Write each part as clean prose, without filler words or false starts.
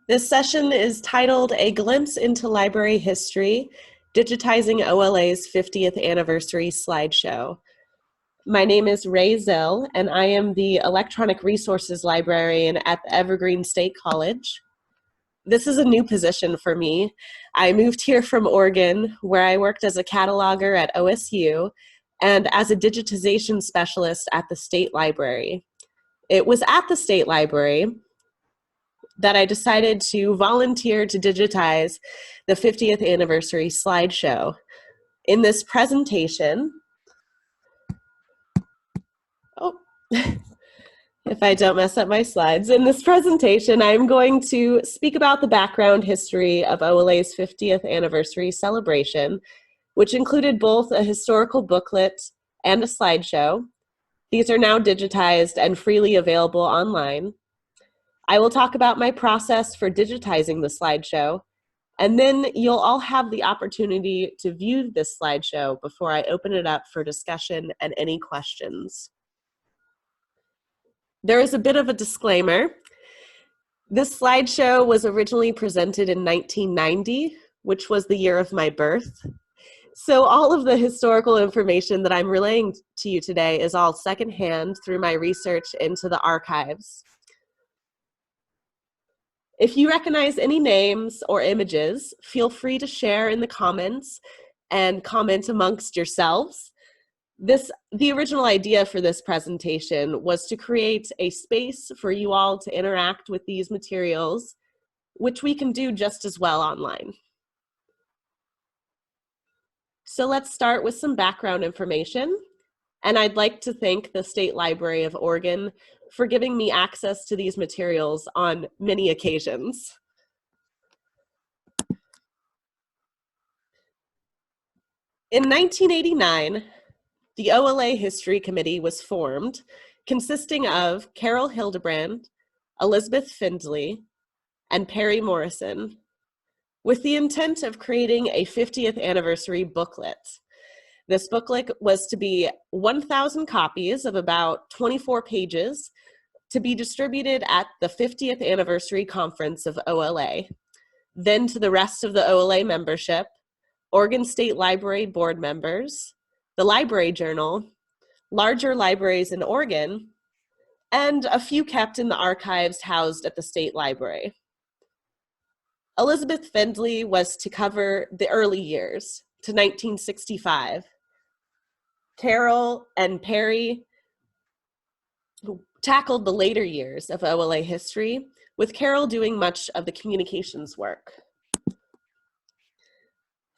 This session is titled A Glimpse into Library History, Digitizing OLA's 50th Anniversary Slideshow. My name is Ray Zill, and I am the Electronic Resources Librarian at the Evergreen State College. This is a new position for me. I moved here from Oregon, where I worked as a cataloger at OSU and as a digitization specialist at the State Library. It was at the State Library that I decided to volunteer to digitize the 50th anniversary slideshow. In this presentation, if I don't mess up my slides, in this presentation, I'm going to speak about the background history of OLA's 50th anniversary celebration, which included both a historical booklet and a slideshow. These are now digitized and freely available online. I will talk about my process for digitizing the slideshow, and then you'll all have the opportunity to view this slideshow before I open it up for discussion and any questions. There is a bit of a disclaimer. This slideshow was originally presented in 1990, which was the year of my birth. So all of the historical information that I'm relaying to you today is all secondhand through my research into the archives. If you recognize any names or images, feel free to share in the comments and comment amongst yourselves. The original idea for this presentation was to create a space for you all to interact with these materials, which we can do just as well online. So let's start with some background information. And I'd like to thank the State Library of Oregon for giving me access to these materials on many occasions. In 1989, the OLA History Committee was formed, consisting of Carol Hildebrand, Elizabeth Findley, and Perry Morrison, with the intent of creating a 50th anniversary booklet. This booklet was to be 1,000 copies of about 24 pages to be distributed at the 50th anniversary conference of OLA, then to the rest of the OLA membership, Oregon State Library board members, the Library Journal, larger libraries in Oregon, and a few kept in the archives housed at the State Library. Elizabeth Findley was to cover the early years to 1965. Carol and Perry tackled the later years of OLA history, with Carol doing much of the communications work.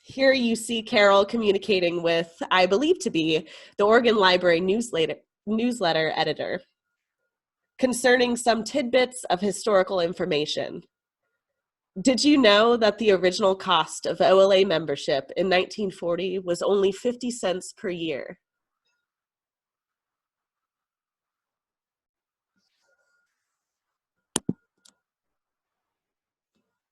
Here you see Carol communicating with, I believe to be, the Oregon Library newsletter editor concerning some tidbits of historical information. Did you know that the original cost of OLA membership in 1940 was only 50 cents per year?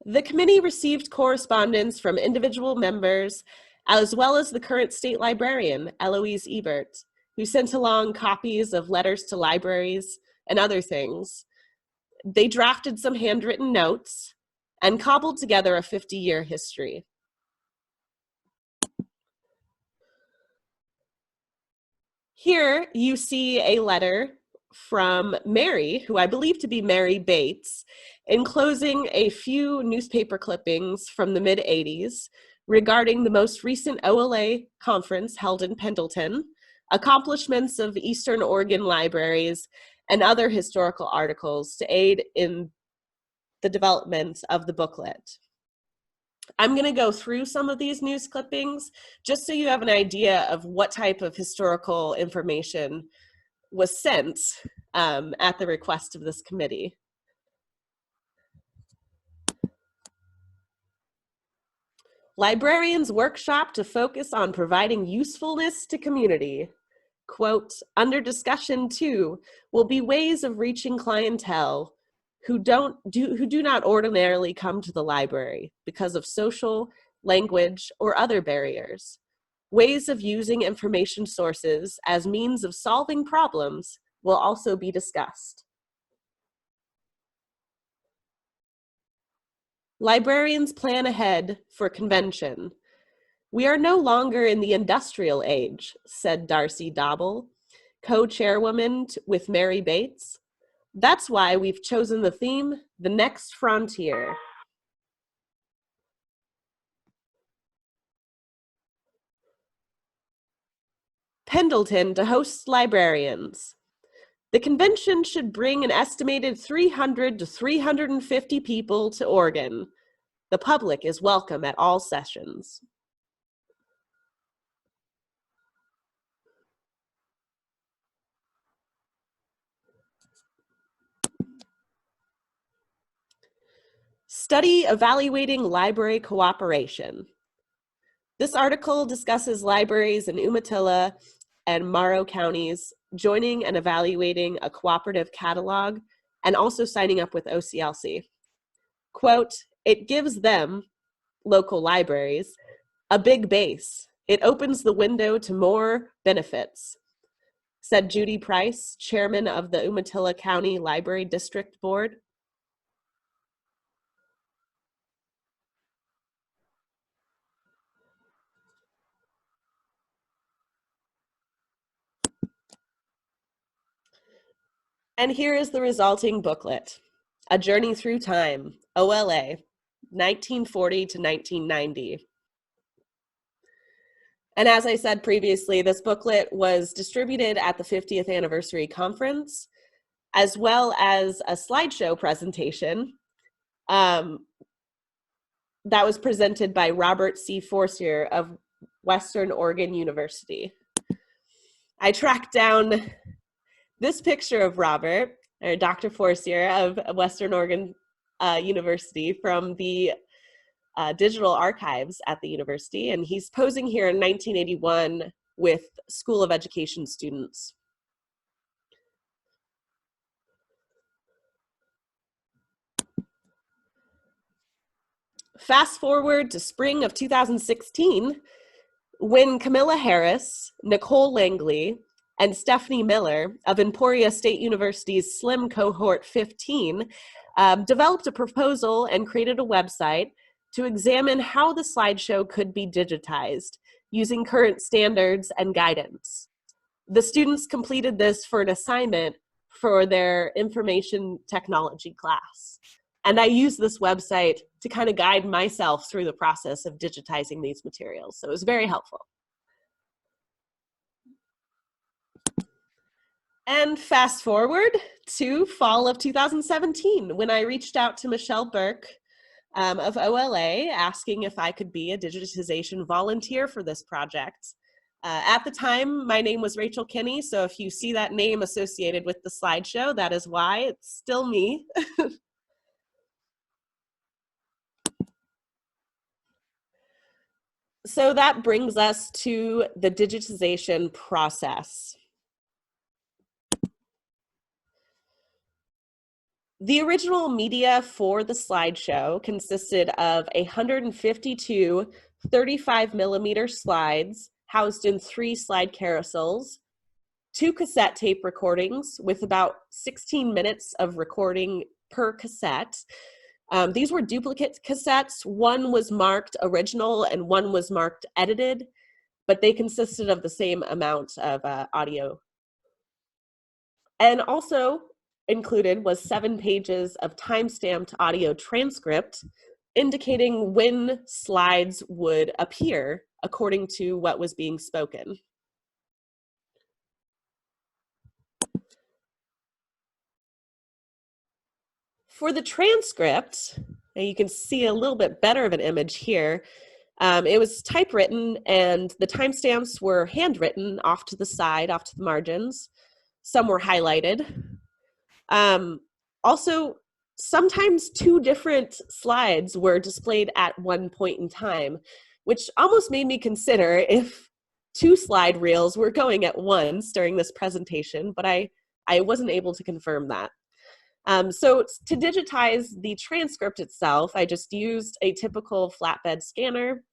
The committee received correspondence from individual members, as well as the current state librarian, Eloise Ebert, who sent along copies of letters to libraries and other things. They drafted some handwritten notes and cobbled together a 50-year history. Here you see a letter from Mary, who I believe to be Mary Bates, enclosing a few newspaper clippings from the mid-'80s regarding the most recent OLA conference held in Pendleton, accomplishments of Eastern Oregon libraries, and other historical articles to aid in the development of the booklet. I'm going to go through some of these news clippings just so you have an idea of what type of historical information was sent at the request of this committee. Librarians workshop to focus on providing usefulness to community. Quote, under discussion too will be ways of reaching clientele who do not ordinarily come to the library because of social, language, or other barriers. Ways of using information sources as means of solving problems will also be discussed. Librarians plan ahead for convention. We are no longer in the industrial age, said Darcy Dobble, co-chairwoman with Mary Bates. That's why we've chosen the theme, The Next Frontier. Pendleton to host librarians. The convention should bring an estimated 300 to 350 people to Oregon. The public is welcome at all sessions. Study evaluating library cooperation. This article discusses libraries in Umatilla and Morrow counties joining and evaluating a cooperative catalog and also signing up with OCLC. Quote, it gives them, local libraries, a big base. It opens the window to more benefits, said Judy Price, chairman of the Umatilla County Library District Board. And here is the resulting booklet, A Journey Through Time, OLA, 1940 to 1990. And as I said previously, this booklet was distributed at the 50th anniversary conference, as well as a slideshow presentation that was presented by Robert C. Forcier of Western Oregon University. I tracked down this picture of Robert, or Dr. Forcier of Western Oregon University from the digital archives at the university, and he's posing here in 1981 with School of Education students. Fast forward to spring of 2016, when Camilla Harris, Nicole Langley, and Stephanie Miller of Emporia State University's SLIM Cohort 15 developed a proposal and created a website to examine how the slideshow could be digitized using current standards and guidance. The students completed this for an assignment for their information technology class. And I used this website to kind of guide myself through the process of digitizing these materials. So it was very helpful. And fast forward to fall of 2017, when I reached out to Michelle Burke of OLA, asking if I could be a digitization volunteer for this project. At the time, my name was Rachel Kinney, so if you see that name associated with the slideshow, that is why. It's still me. So that brings us to the digitization process. The original media for the slideshow consisted of 152 35 millimeter slides housed in 3 slide carousels, 2 cassette tape recordings with about 16 minutes of recording per cassette. These were duplicate cassettes. One was marked original and one was marked edited, but they consisted of the same amount of audio. And also included was 7 pages of time-stamped audio transcript indicating when slides would appear according to what was being spoken. For the transcript, and you can see a little bit better of an image here, it was typewritten and the timestamps were handwritten off to the side, off to the margins. Some were highlighted. Also, sometimes 2 different slides were displayed at one point in time, which almost made me consider if 2 slide reels were going at once during this presentation, but I wasn't able to confirm that. So to digitize the transcript itself, I just used a typical flatbed scanner,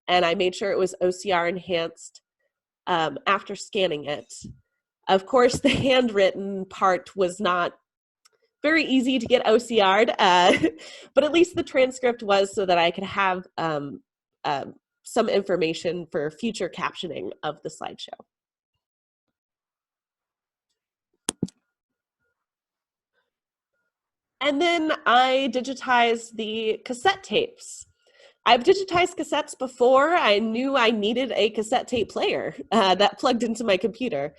and I made sure it was OCR enhanced after scanning it. Of course, the handwritten part was not very easy to get OCR'd, but at least the transcript was so that I could have some information for future captioning of the slideshow. And then I digitized the cassette tapes. I've digitized cassettes before. I knew I needed a cassette tape player that plugged into my computer,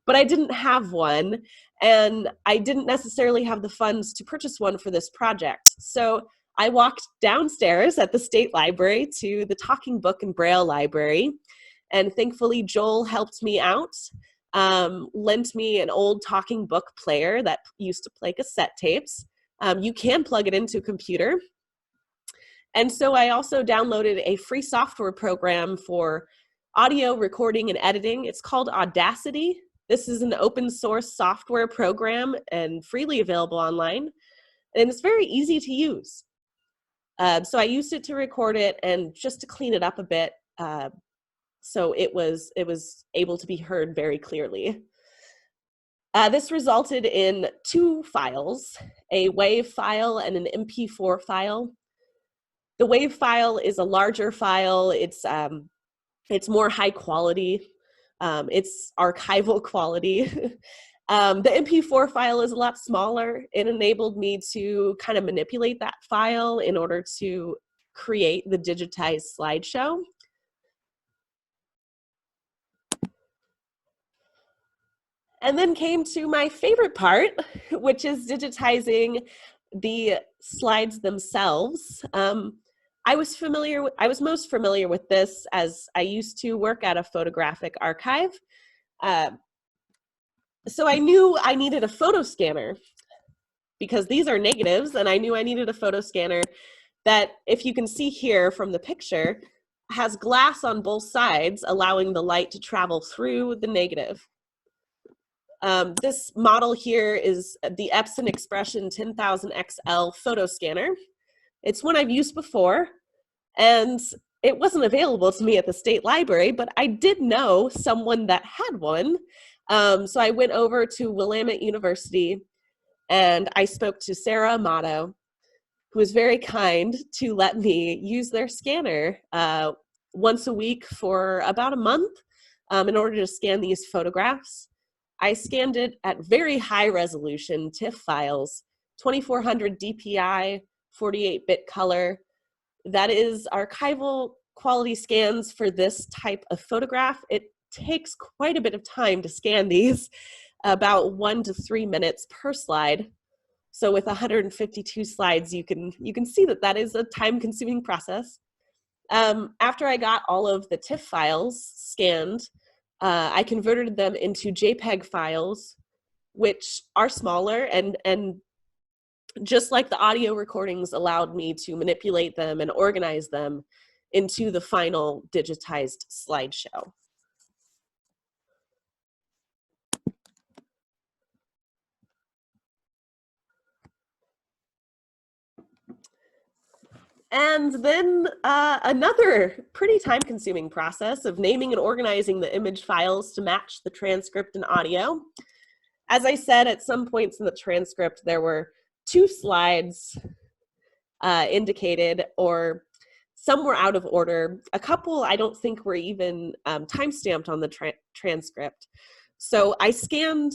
but I didn't have one, and I didn't necessarily have the funds to purchase one for this project. So I walked downstairs at the state library to the Talking Book and Braille library, and thankfully Joel helped me out, lent me an old talking book player that used to play cassette tapes. You can plug it into a computer. And so I also downloaded a free software program for audio recording and editing. It's called Audacity. This is an open source software program and freely available online. And it's very easy to use. So I used it to record it and just to clean it up a bit. So it was able to be heard very clearly. This resulted in 2 files, a WAV file and an MP4 file. The WAV file is a larger file. It's more high quality. It's archival quality. The MP4 file is a lot smaller. It enabled me to kind of manipulate that file in order to create the digitized slideshow. And then came to my favorite part, which is digitizing the slides themselves. I was most familiar with this as I used to work at a photographic archive. So I knew I needed a photo scanner because these are negatives, and I knew I needed a photo scanner that, if you can see here from the picture, has glass on both sides, allowing the light to travel through the negative. This model here is the Epson Expression 10,000 XL photo scanner. It's one I've used before, and it wasn't available to me at the state library, but I did know someone that had one. So I went over to Willamette University and I spoke to Sarah Amato, who was very kind to let me use their scanner once a week for about a month in order to scan these photographs. I scanned it at very high resolution TIFF files, 2400 DPI, 48-bit color. That is archival quality scans for this type of photograph. It takes quite a bit of time to scan these, about 1 to 3 minutes per slide. So with 152 slides, you can see that is a time-consuming process. After I got all of the TIFF files scanned, I converted them into JPEG files, which are smaller, and just like the audio recordings allowed me to manipulate them and organize them into the final digitized slideshow. And then another pretty time-consuming process of naming and organizing the image files to match the transcript and audio. As I said, at some points in the transcript, there were 2 slides indicated, or some were out of order. A couple I don't think were even time-stamped on the transcript. So I scanned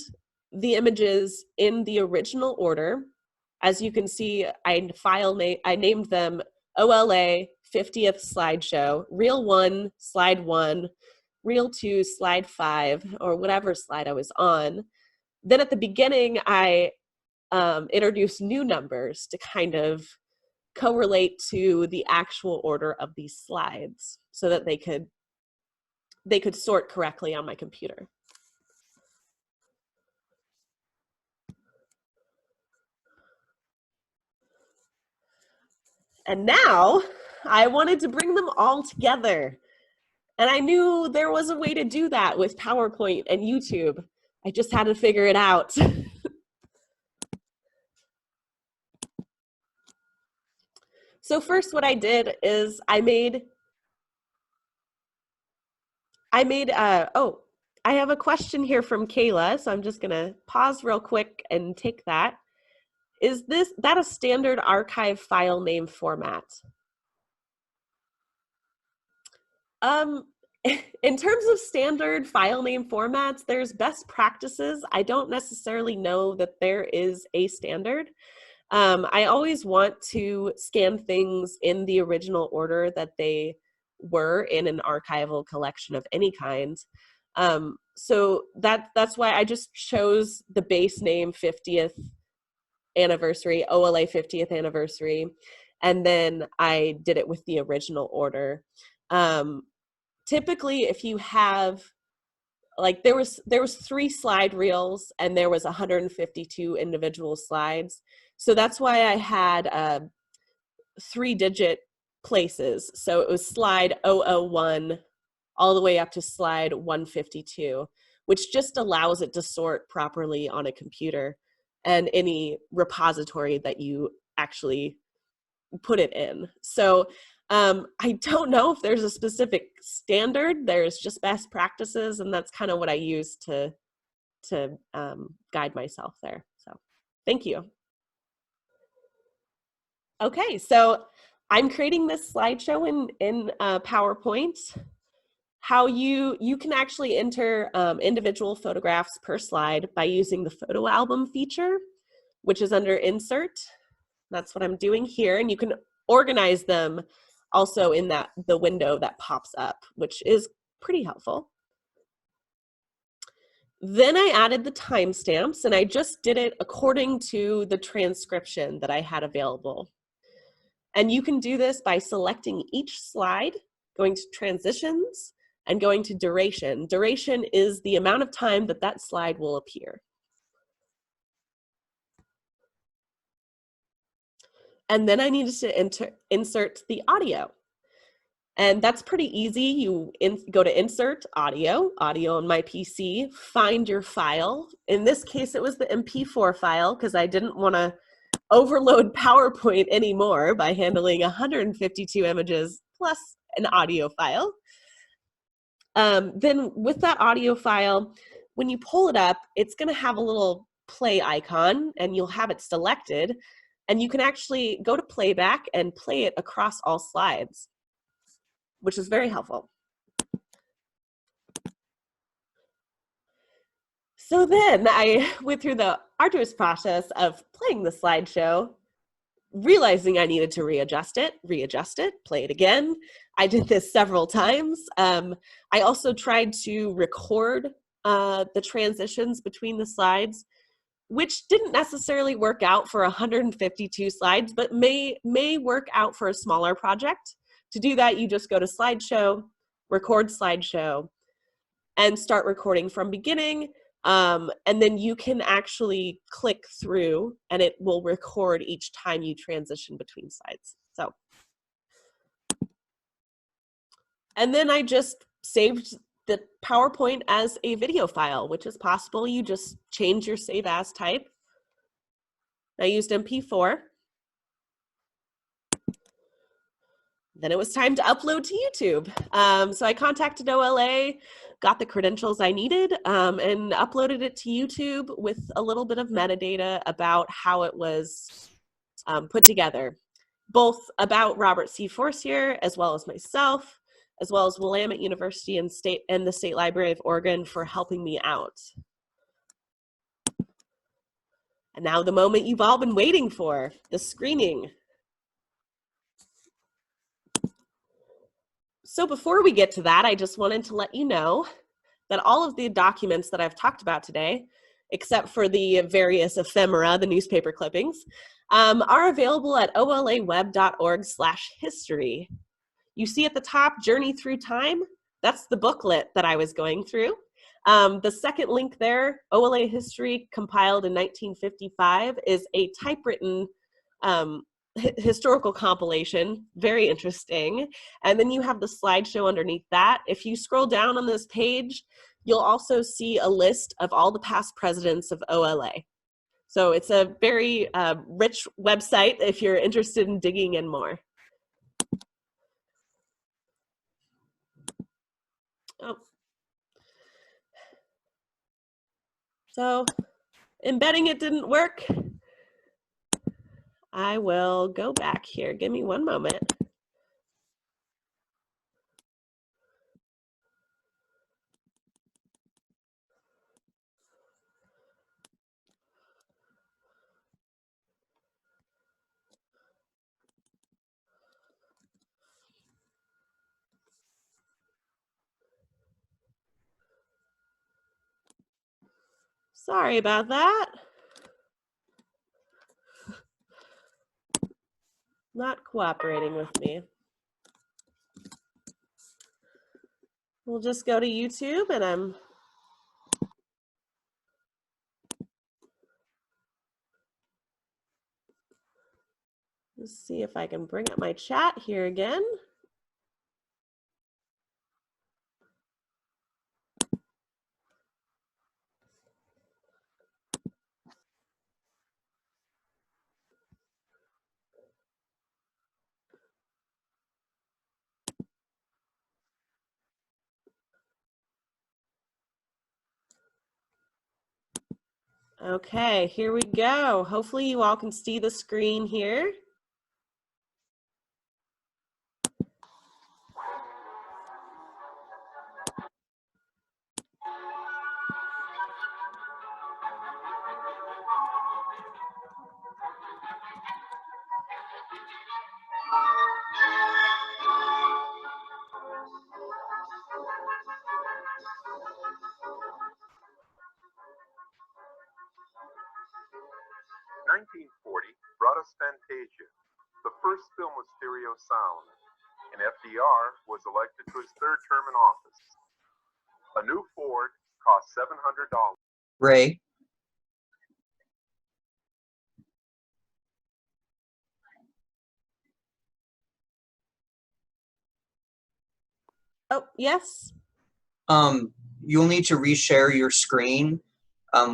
the images in the original order. As you can see, I named them OLA 50th slideshow, Reel 1, Slide 1, Reel 2, Slide 5, or whatever slide I was on. Then at the beginning, I introduced new numbers to kind of correlate to the actual order of these slides so that they could sort correctly on my computer. And now I wanted to bring them all together. And I knew there was a way to do that with PowerPoint and YouTube. I just had to figure it out. So first what I did is I have a question here from Kayla, so I'm just gonna pause real quick and take that. Is that a standard archive file name format? In terms of standard file name formats, there's best practices. I don't necessarily know that there is a standard. I always want to scan things in the original order that they were in an archival collection of any kind. So that's why I just chose the base name 50th anniversary, OLA 50th anniversary, and then I did it with the original order. Typically, if you have, like, there was 3 slide reels and there was 152 individual slides. So that's why I had 3-digit places. So it was slide 001 all the way up to slide 152, which just allows it to sort properly on a computer and any repository that you actually put it in. So I don't know if there's a specific standard. There's just best practices, and that's kind of what I use to guide myself there. So thank you. Okay, so I'm creating this slideshow in PowerPoint. How you can actually enter individual photographs per slide by using the photo album feature, which is under Insert. That's what I'm doing here, and you can organize them also in the window that pops up, which is pretty helpful. Then I added the timestamps, and I just did it according to the transcription that I had available. And you can do this by selecting each slide, going to transitions, and going to duration. Duration is the amount of time that that slide will appear. And then I needed to insert the audio. And that's pretty easy. You go to Insert, Audio on my PC, find your file. In this case, it was the MP4 file because I didn't want to overload PowerPoint anymore by handling 152 images plus an audio file. Then with that audio file, when you pull it up, it's going to have a little play icon and you'll have it selected. And you can actually go to playback and play it across all slides, which is very helpful. So then I went through the arduous process of playing the slideshow, realizing I needed to readjust it, play it again. I did this several times. I also tried to record the transitions between the slides, which didn't necessarily work out for 152 slides, but may work out for a smaller project. To do that, you just go to Slideshow, record Slideshow, and start recording from beginning. And then you can actually click through and it will record each time you transition between slides. So, and then I just saved the PowerPoint as a video file, which is possible. You just change your save as type. I used MP4. Then it was time to upload to YouTube. So I contacted OLA, got the credentials I needed, and uploaded it to YouTube with a little bit of metadata about how it was put together, both about Robert C. Forcier, as well as myself, as well as Willamette University and the State Library of Oregon for helping me out. And now the moment you've all been waiting for, the screening. So before we get to that, I just wanted to let you know that all of the documents that I've talked about today, except for the various ephemera, the newspaper clippings, are available at olaweb.org/history. You see at the top, Journey Through Time. That's the booklet that I was going through. The second link there, OLA History compiled in 1955, is a typewritten historical compilation, very interesting. And then you have the slideshow underneath that. If you scroll down on this page, you'll also see a list of all the past presidents of OLA. So it's a very rich website if you're interested in digging in more. Oh. So embedding it didn't work. I will go back here. Give me one moment. Sorry about that. Not cooperating with me. We'll just go to YouTube and let's see if I can bring up my chat here again. Okay, here we go. Hopefully you all can see the screen here. Brought us Fantasia, the first film with stereo sound, and FDR was elected to his third term in office. A new Ford cost $700. Ray. Oh, yes. You'll need to reshare your screen.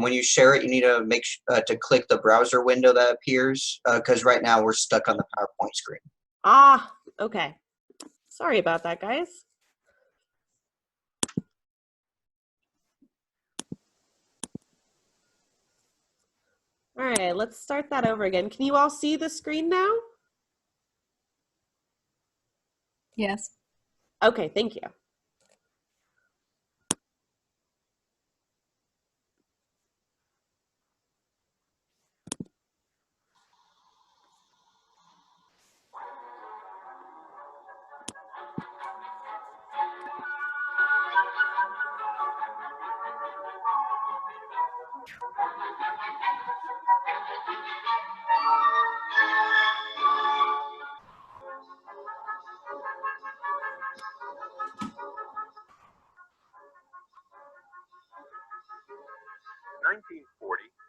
When you share it, you need to make to click the browser window that appears, because right now we're stuck on the PowerPoint screen. Ah, okay. Sorry about that, guys. All right, let's start that over again. Can you all see the screen now? Yes. Okay, thank you.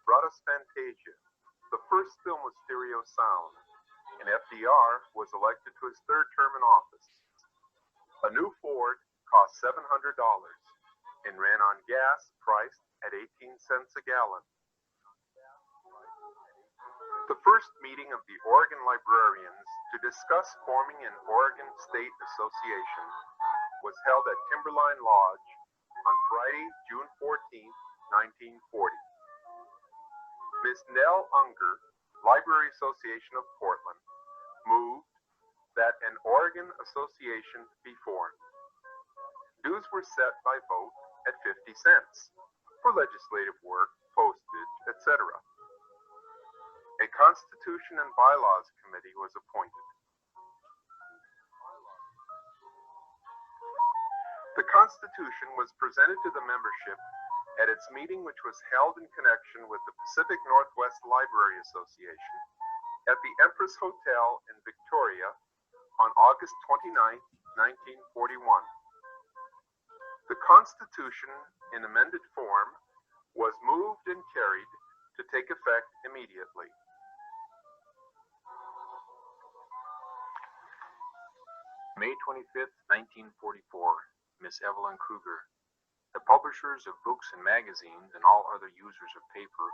Brought us Fantasia, the first film with stereo sound, and FDR was elected to his third term in office. A new Ford cost $700 and ran on gas priced at 18 cents a gallon. The first meeting of the Oregon Librarians to discuss forming an Oregon State Association was held at Timberline Lodge on Friday, June 14, 1940. Ms. Nell Unger, Library Association of Portland, moved that an Oregon Association be formed. Dues were set by vote at 50 cents for legislative work, postage, etc. A Constitution and Bylaws Committee was appointed. The Constitution was presented to the membership at its meeting, which was held in connection with the Pacific Northwest Library Association at the Empress Hotel in Victoria on August 29, 1941. The Constitution in amended form was moved and carried to take effect immediately. May 25th, 1944, Miss Evelyn Kruger. The publishers of books and magazines and all other users of paper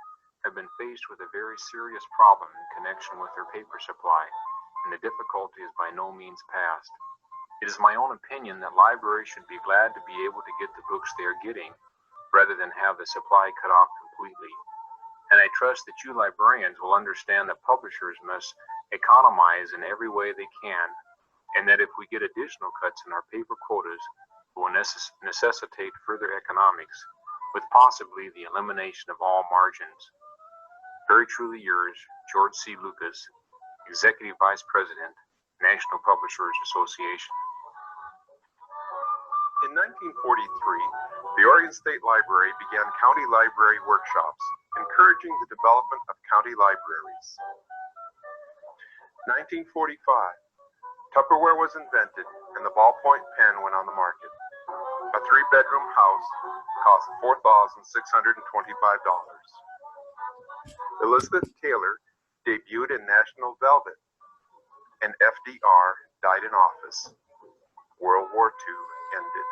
have been faced with a very serious problem in connection with their paper supply, and the difficulty is by no means past. It is my own opinion that libraries should be glad to be able to get the books they are getting, rather than have the supply cut off completely. and I trust that you librarians will understand that publishers must economize in every way they can, and that if we get additional cuts in our paper quotas, it will necessitate further economics, with possibly the elimination of all margins. Very truly yours, George C. Lucas, Executive Vice President, National Publishers Association. In 1943, the Oregon State Library began county library workshops, encouraging the development of county libraries. 1945, Tupperware was invented and the ballpoint pen went on the market. A 3-bedroom house cost $4,625. Elizabeth Taylor debuted in National Velvet, and FDR died in office. World War II ended.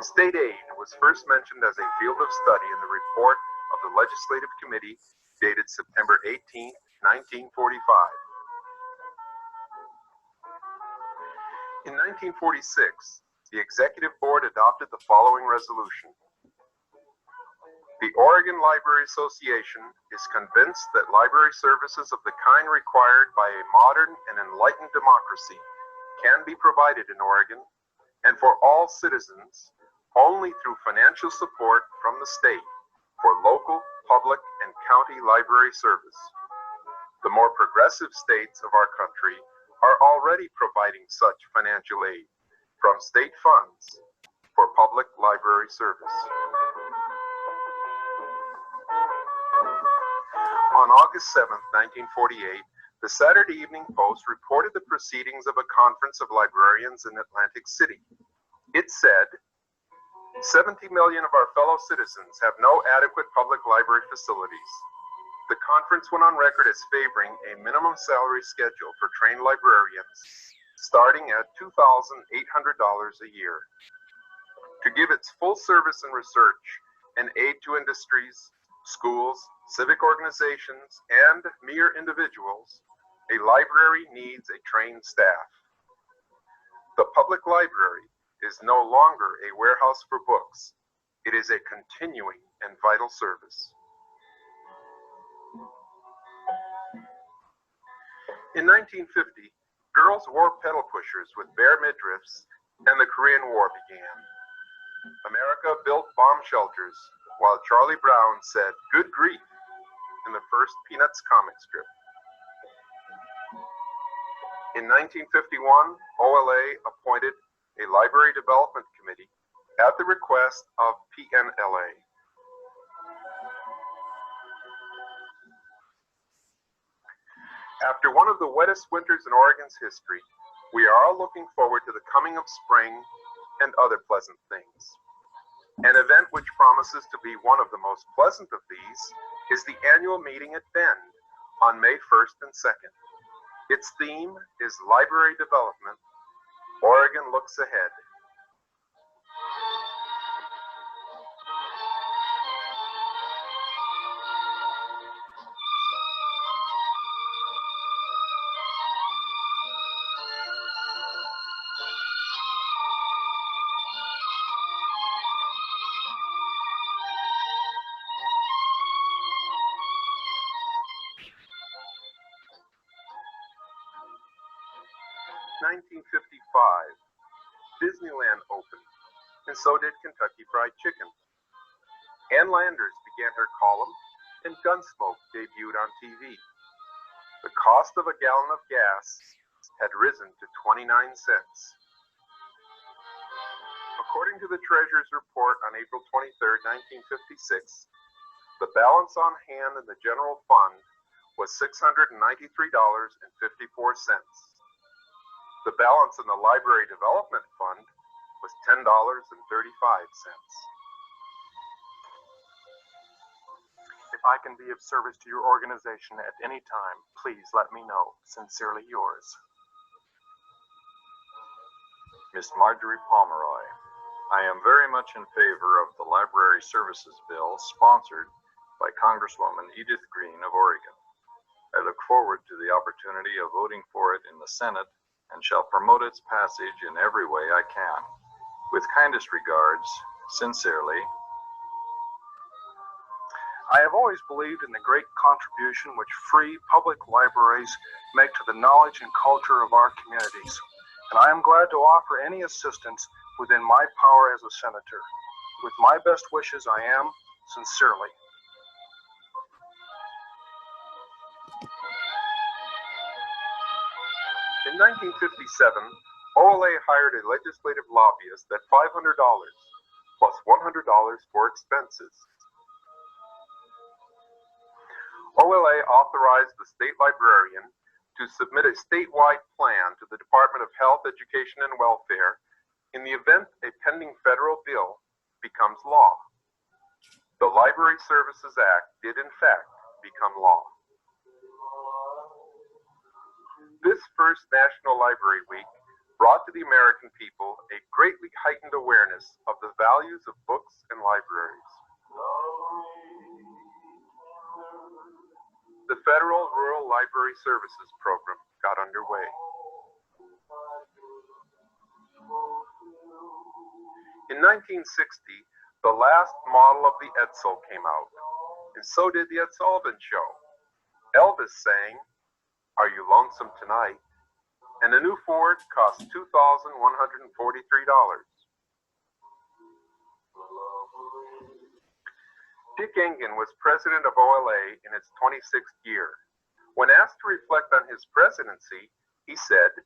State aid was first mentioned as a field of study in the report of the Legislative Committee dated September 18, 1945. In 1946, the Executive Board adopted the following resolution. The Oregon Library Association is convinced that library services of the kind required by a modern and enlightened democracy can be provided in Oregon and for all citizens only through financial support from the state for local, public, and county library service. The more progressive states of our country are already providing such financial aid from state funds for public library service. On August 7, 1948, the Saturday Evening Post reported the proceedings of a conference of librarians in Atlantic City. It said, 70 million of our fellow citizens have no adequate public library facilities. The conference went on record as favoring a minimum salary schedule for trained librarians, starting at $2,800 a year. To give its full service and research and aid to industries, schools, civic organizations, and mere individuals, a library needs a trained staff. The public library is no longer a warehouse for books. It is a continuing and vital service. In 1950, girls wore pedal pushers with bare midriffs, and the Korean War began. America built bomb shelters, while Charlie Brown said, "Good grief," in the first Peanuts comic strip. In 1951, OLA appointed a Library Development Committee at the request of PNLA. After one of the wettest winters in Oregon's history, we are all looking forward to the coming of spring and other pleasant things. An event which promises to be one of the most pleasant of these is the annual meeting at Bend on May 1st and 2nd. Its theme is Library Development. Oregon looks ahead. In 1955, Disneyland opened, and so did Kentucky Fried Chicken. Ann Landers began her column, and Gunsmoke debuted on TV. The cost of a gallon of gas had risen to 29 cents. According to the Treasurer's report on April 23, 1956, the balance on hand in the general fund was $693.54. The balance in the Library Development Fund was $10.35. If I can be of service to your organization at any time, please let me know. Sincerely yours. Miss Marjorie Pomeroy, I am very much in favor of the Library Services Bill sponsored by Congresswoman Edith Green of Oregon. I look forward to the opportunity of voting for it in the Senate and shall promote its passage in every way I can. With kindest regards, sincerely, I have always believed in the great contribution which free public libraries make to the knowledge and culture of our communities, and I am glad to offer any assistance within my power as a senator. With my best wishes, I am, sincerely. In 1957, OLA hired a legislative lobbyist at $500 plus $100 for expenses. OLA authorized the state librarian to submit a statewide plan to the Department of Health, Education, and Welfare in the event a pending federal bill becomes law. The Library Services Act did in fact become law. This first National Library Week brought to the American people a greatly heightened awareness of the values of books and libraries. The Federal Rural Library Services Program got underway. In 1960, the last model of the Edsel came out, and so did the Ed Sullivan Show. Elvis sang, "Are You Lonesome Tonight?" and a new Ford cost $2,143. Dick Engen was president of OLA in its 26th year. When asked to reflect on his presidency, he said,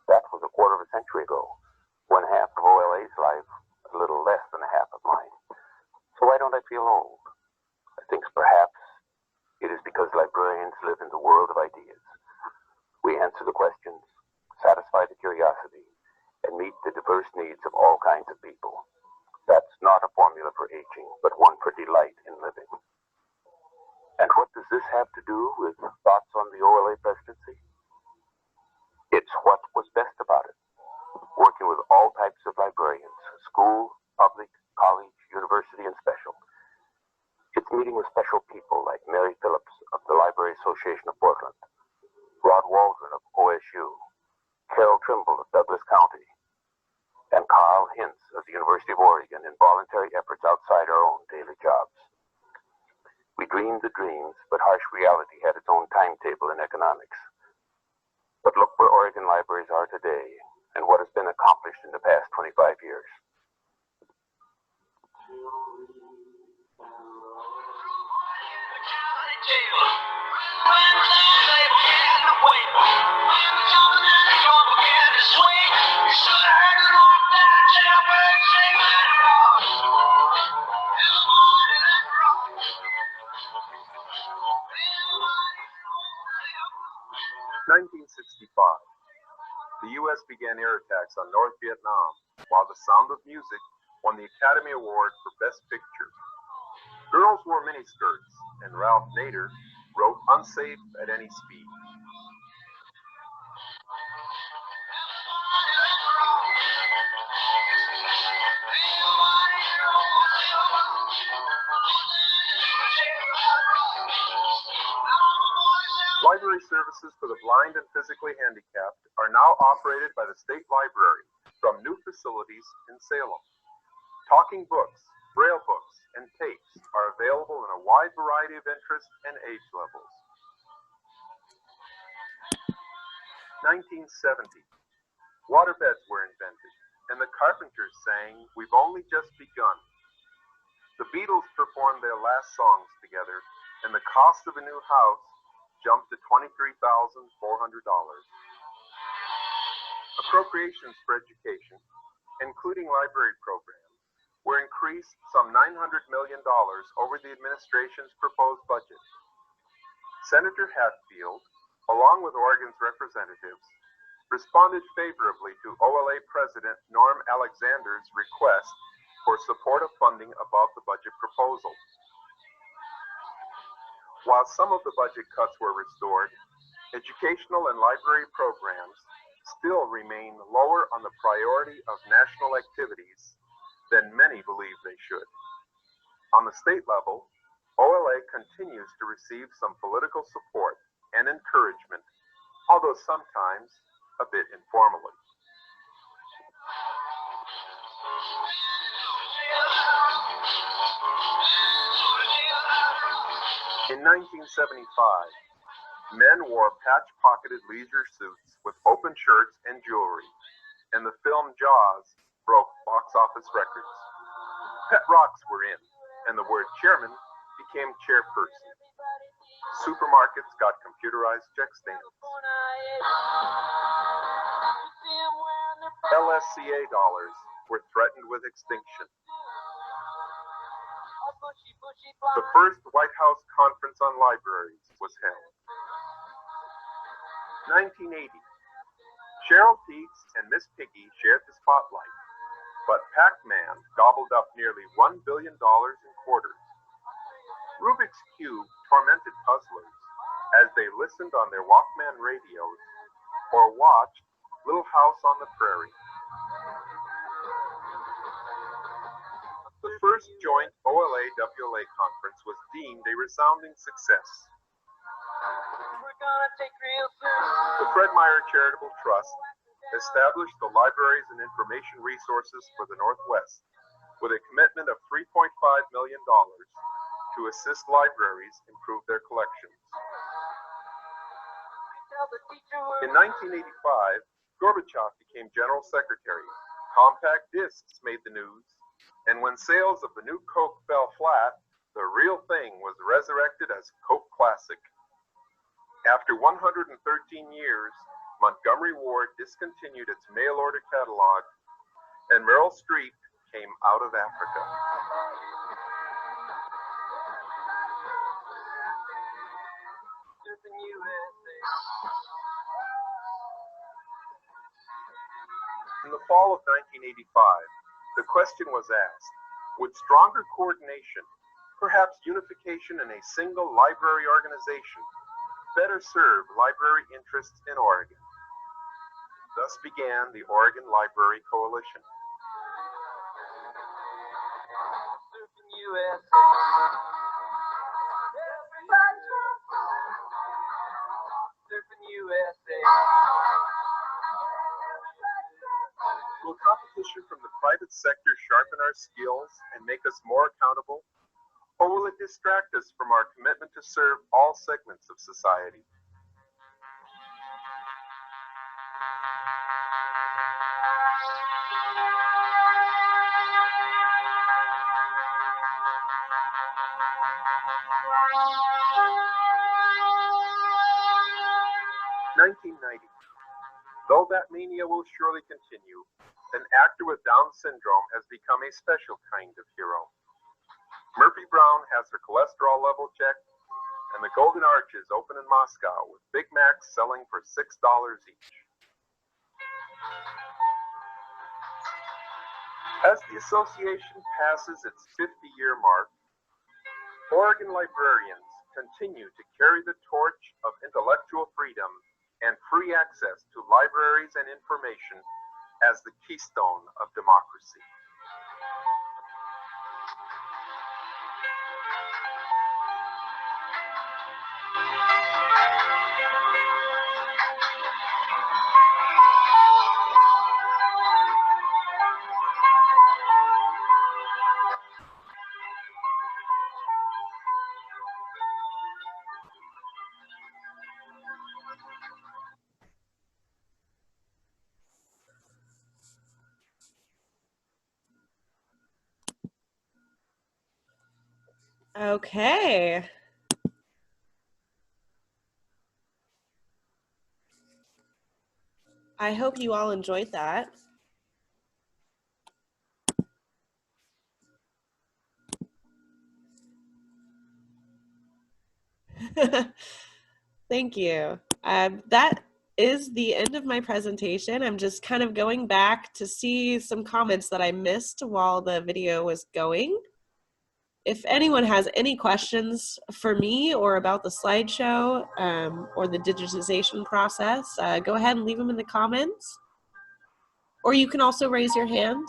"That was a quarter of a century ago, one half of OLA's life, a little less than a half of mine. So why don't I feel old? I think perhaps it is because librarians live in the world of ideas. We answer the questions, satisfy the curiosity, and meet the diverse needs of all kinds of people. That's not a formula for aging, but one for delight in living." And what does this have to do with thoughts on the OLA presidency? It's what was best about it. Working with all types of librarians, school, public, college, university, and special. It's meeting with special people like Mary Phillips of the Library Association of Portland, Rod Waldron of OSU, Carol Trimble of Douglas County, and Carl Hintz of the University of Oregon in voluntary efforts outside our own daily jobs. We dreamed the dreams, but harsh reality had its own timetable in economics. But look where Oregon libraries are today and what has been accomplished in the past 25 years. In 1965, the U.S. began air attacks on North Vietnam, while The Sound of Music won the Academy Award for Best Picture. Girls wore miniskirts, and Ralph Nader wrote "Unsafe at Any Speed." Library services for the blind and physically handicapped are now operated by the State Library from new facilities in Salem. Talking books, braille books, and tapes are available in a wide variety of interest and age levels. 1970, waterbeds were invented, and the Carpenters sang "We've Only Just Begun." The Beatles performed their last songs together, and the cost of a new house jumped to $23,400. Appropriations for education, including library programs, were increased some $900 million over the administration's proposed budget. Senator Hatfield, along with Oregon's representatives, responded favorably to OLA President Norm Alexander's request for support of funding above the budget proposal. While some of the budget cuts were restored, educational and library programs still remain lower on the priority of national activities than many believe they should. On the state level, OLA continues to receive some political support and encouragement, although sometimes a bit informally. In 1975, men wore patch-pocketed leisure suits with open shirts and jewelry, and the film Jaws broke box office records. Pet rocks were in, and the word chairman became chairperson. Supermarkets got computerized check stamps. LSCA dollars were threatened with extinction. The first White House Conference on Libraries was held. 1980. Cheryl Teets and Miss Piggy shared the spotlight, but Pac-Man gobbled up nearly $1 billion in quarters. Rubik's Cube tormented puzzlers as they listened on their Walkman radios or watched Little House on the Prairie. The first joint OLA-WLA conference was deemed a resounding success. The Fred Meyer Charitable Trust established the Libraries and Information Resources for the Northwest with a commitment of $3.5 million to assist libraries improve their collections. In 1985, Gorbachev became General Secretary. Compact discs made the news, and when sales of the new Coke fell flat, the real thing was resurrected as Coke Classic. After 113 years, Montgomery Ward discontinued its mail-order catalog, and Meryl Streep came out of Africa. In the fall of 1985, the question was asked, would stronger coordination, perhaps unification in a single library organization, better serve library interests in Oregon? Thus began the Oregon Library Coalition. Will competition from the private sector sharpen our skills and make us more accountable? Or will it distract us from our commitment to serve all segments of society? Though that mania will surely continue, an actor with Down syndrome has become a special kind of hero. Murphy Brown has her cholesterol level checked, and the Golden Arches open in Moscow with Big Macs selling for $6 each. As the association passes its 50-year mark, Oregon librarians continue to carry the torch of intellectual freedom and free access to libraries and information as the keystone of democracy. Okay. I hope you all enjoyed that. Thank you. That is the end of my presentation. I'm just kind of going back to see some comments that I missed while the video was going. If anyone has any questions for me or about the slideshow or the digitization process, go ahead and leave them in the comments. Or you can also raise your hand.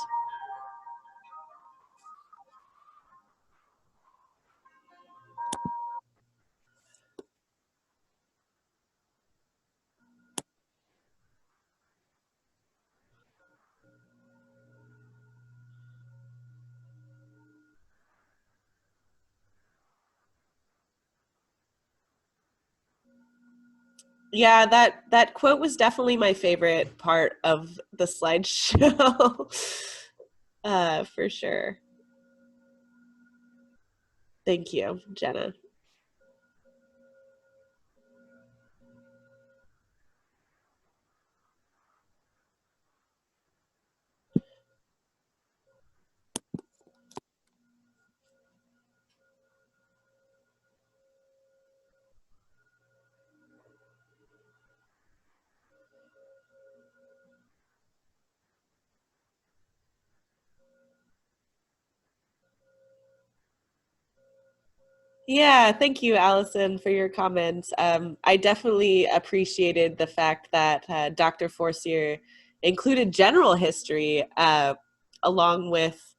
Yeah, that quote was definitely my favorite part of the slideshow. For sure. Thank you, Jenna. Yeah, thank you, Allison, for your comments. I definitely appreciated the fact that Dr. Forcier included general history along with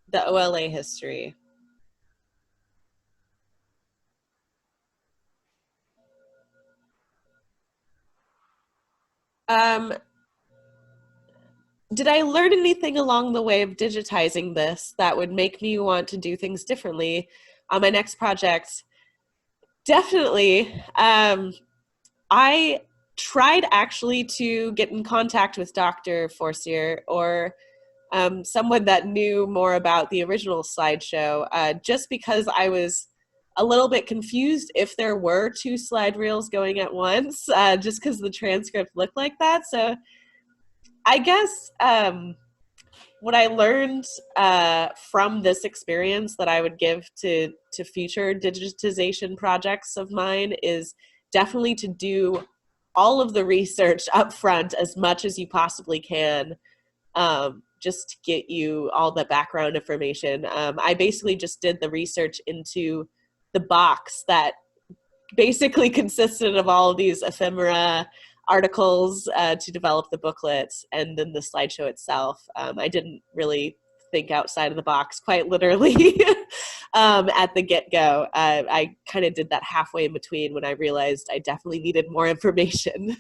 the OLA history. Um, did I learn anything along the way of digitizing this that would make me want to do things differently on my next project? Definitely. I tried actually to get in contact with Dr. Forcier or someone that knew more about the original slideshow, just because I was a little bit confused if there were two slide reels going at once, just because the transcript looked like that. So I guess what I learned from this experience that I would give to future digitization projects of mine is definitely to do all of the research up front as much as you possibly can, just to get you all the background information. I basically just did the research into the box that basically consisted of all of these ephemera articles to develop the booklets and then the slideshow itself. I didn't really think outside of the box, quite literally, at the get-go. I kind of did that halfway in between when I realized I definitely needed more information.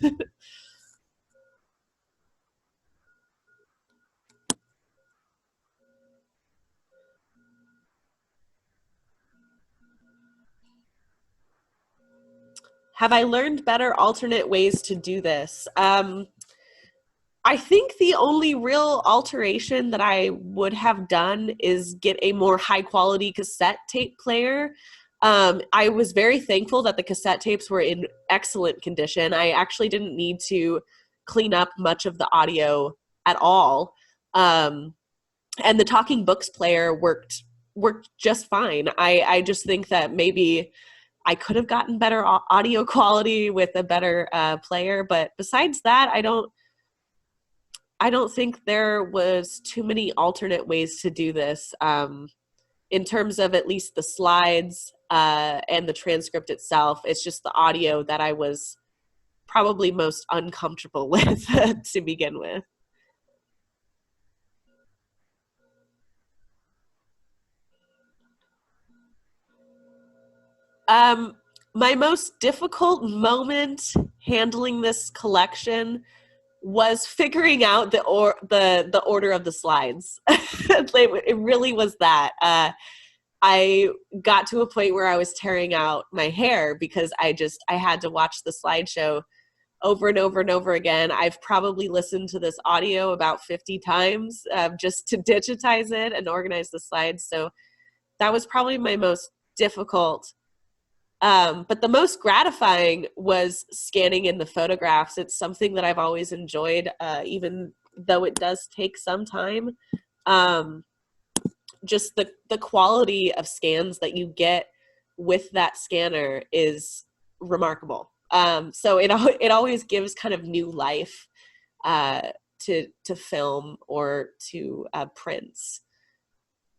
Have I learned better alternate ways to do this? I think the only real alteration that I would have done is get a more high quality cassette tape player. I was very thankful that the cassette tapes were in excellent condition. I actually didn't need to clean up much of the audio at all. And the Talking Books player worked just fine. I just think that maybe I could have gotten better audio quality with a better player, but besides that, I don't think there was too many alternate ways to do this, in terms of at least the slides and the transcript itself. It's just the audio that I was probably most uncomfortable with to begin with. My most difficult moment handling this collection was figuring out the order of the slides. It really was that. I got to a point where I was tearing out my hair because I had to watch the slideshow over and over and over again. I've probably listened to this audio about 50 times just to digitize it and organize the slides. So that was probably my most difficult. But the most gratifying was scanning in the photographs. It's something that I've always enjoyed, even though it does take some time. Just the quality of scans that you get with that scanner is remarkable. So it always gives kind of new life to film or to prints,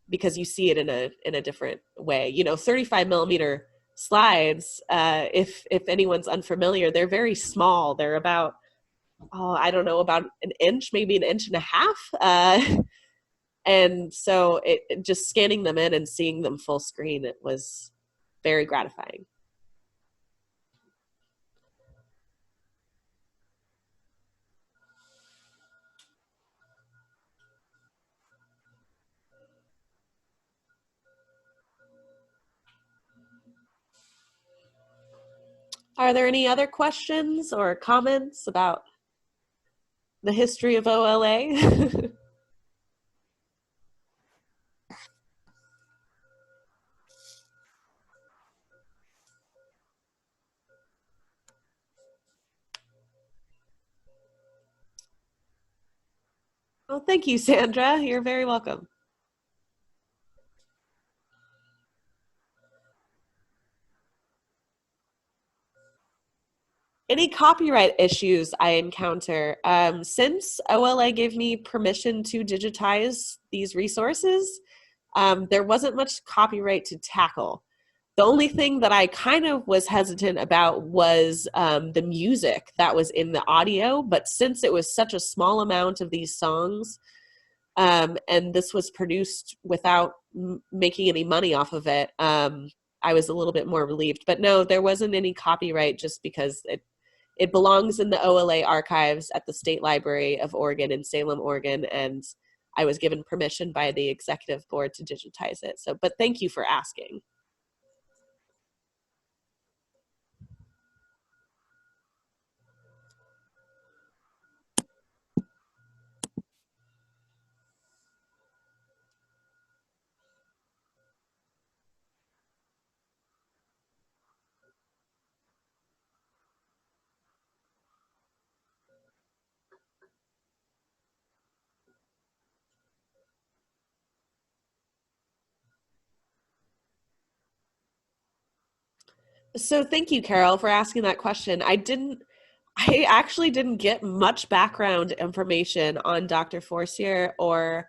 because you see it in a different way. 35 millimeter slides, if anyone's unfamiliar, they're very small. They're about, I don't know, about an inch, maybe an inch and a half. And so just scanning them in and seeing them full screen, it was very gratifying. Are there any other questions or comments about the history of OLA? Well, thank you, Sandra. You're very welcome. Any copyright issues I encounter, since OLA gave me permission to digitize these resources, there wasn't much copyright to tackle. The only thing that I kind of was hesitant about was the music that was in the audio, but since it was such a small amount of these songs, and this was produced without making any money off of it, I was a little bit more relieved. But no, there wasn't any copyright just because it belongs in the OLA archives at the State Library of Oregon in Salem, Oregon, and I was given permission by the executive board to digitize it. So, but thank you for asking. So thank you, Carol, for asking that question. I actually didn't get much background information on Dr. Forcier or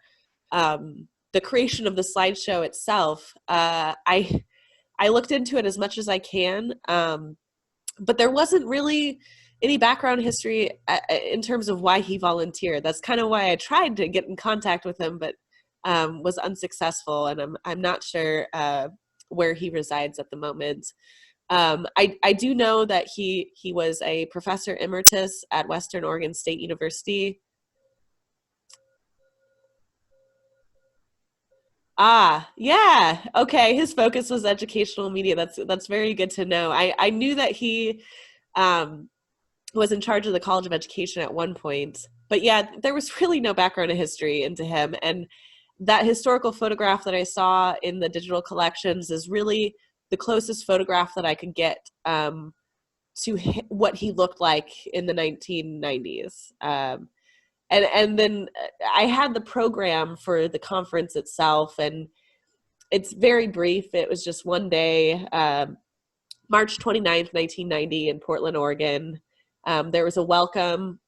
the creation of the slideshow itself. I looked into it as much as I can, but there wasn't really any background history in terms of why he volunteered. That's kind of why I tried to get in contact with him, but was unsuccessful, and I'm not sure where he resides at the moment. I do know that he was a professor emeritus at Western Oregon State University. Ah, yeah. Okay, his focus was educational media. That's very good to know. I knew that he was in charge of the College of Education at one point, but yeah, there was really no background in history into him. And that historical photograph that I saw in the digital collections is really the closest photograph that I could get to what he looked like in the 1990s. And then I had the program for the conference itself, and it's very brief. It was just one day, March 29th, 1990 in Portland, Oregon. There was a welcome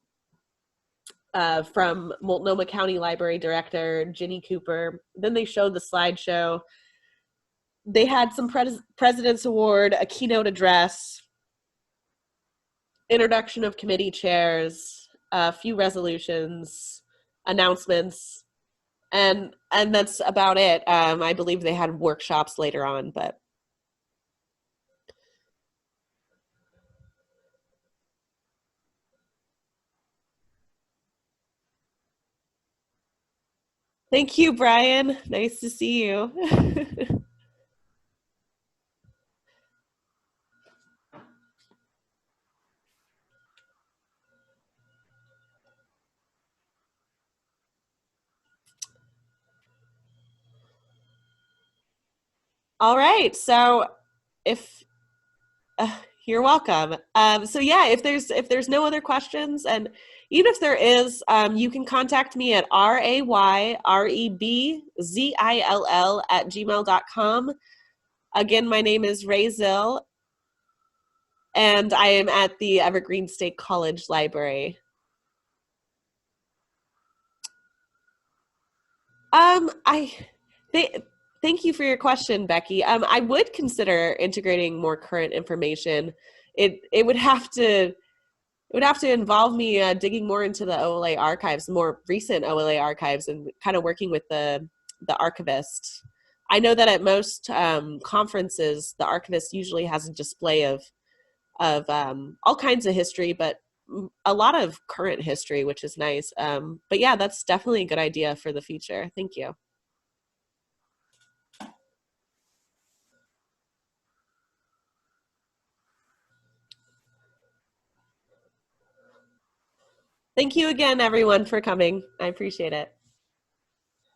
from Multnomah County Library Director Ginny Cooper. Then they showed the slideshow. They had some President's Award, a keynote address, introduction of committee chairs, a few resolutions, announcements, and that's about it. I believe they had workshops later on, but thank you, Brian. Nice to see you. All right, so if you're welcome. So yeah, if there's no other questions, and even if there is, you can contact me at rayrebzill@gmail.com. Again, my name is Ray Zill, and I am at the Evergreen State College Library. Thank you for your question, Becky. I would consider integrating more current information. It would have to involve me digging more into the OLA archives, more recent OLA archives, and kind of working with the archivist. I know that at most conferences, the archivist usually has a display of all kinds of history, but a lot of current history, which is nice. But yeah, that's definitely a good idea for the future. Thank you. Thank you again, everyone, for coming. I appreciate it.